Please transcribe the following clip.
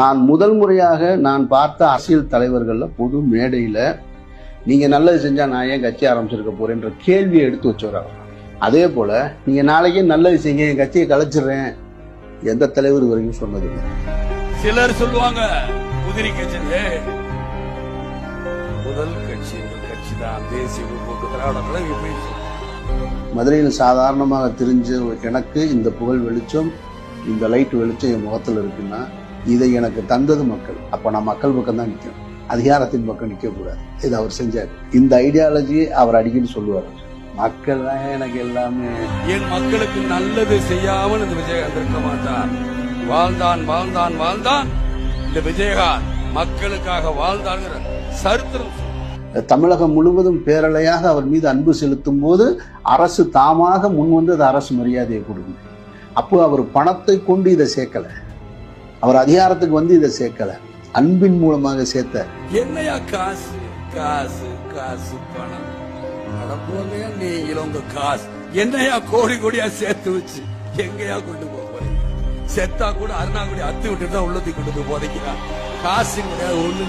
நான் முதல் முறையாக நான் பார்த்த அரசியல் தலைவர்கள்ல பொது மேடையில நீங்க நல்லது செஞ்சா நான் ஏன் கட்சி ஆரம்பிச்சிருக்க போறேன்ற கேள்வியை எடுத்து வச்சவர். அதே போல நீங்க நாளைக்கே நல்லது செய்ய என் கட்சியை கலைச்சிடுறேன் எந்த தலைவர் வரைக்கும் சொன்னதில்லை. சிலர் சொல்லுவாங்க உதிரி கட்சி முதல் கட்சி தான் தேசிய முற்போக்கு திராவிட கழகம். மதுரையில் சாதாரணமாக தெரிஞ்ச எனக்கு இந்த புகழ் வெளிச்சம், இந்த லைட் வெளிச்சம் என் முகத்தில் இருக்குன்னா இதை எனக்கு தந்தது மக்கள். அப்ப நான் மக்கள் பக்கம் தான் நிற்கணும், அதிகாரத்தின் பக்கம் நிற்க கூடாது. இது அவர் செஞ்சார். இந்த ஐடியாலஜி அவர் அடிக்கடி சொல்லுவார். மக்கள் தான் எனக்கு எல்லாமே. என் மக்களுக்கு நல்லது செய்யாமல் இந்த விஜயகாந்த் இருக்க மாட்டார். வாழ்ந்தான் வாழ்ந்தான் வாழ்ந்தான் இந்த விஜயகாந்த் மக்களுக்காக வாழ்ந்தாங்கிற சரித்திரம். தமிழகம் முழுவதும் பேரலையாக அவர் மீது அன்பு செலுத்தும் போது அரசு தாமாக முன் வந்து அது அரசு மரியாதையை கொடுக்கும். அப்போ அவர் பணத்தை கொண்டு இதை சேர்க்கல, அவர் அதிகாரத்துக்கு வந்து இதை சேர்க்கல, அன்பின் மூலமாக சேர்த்த. என்னையா காசு காசு காசு பணம் நீங்களும் உங்க காசு என்னையா கோடி கோடியா சேர்த்து வச்சு எங்கயா கொண்டு போறீங்க? செத்தா கூட அருணாக்குடி அத்து விட்டு தான் உள்ளத்துக்கு கொண்டு போதைக்கிறான். காசு கிடையாது, ஒண்ணு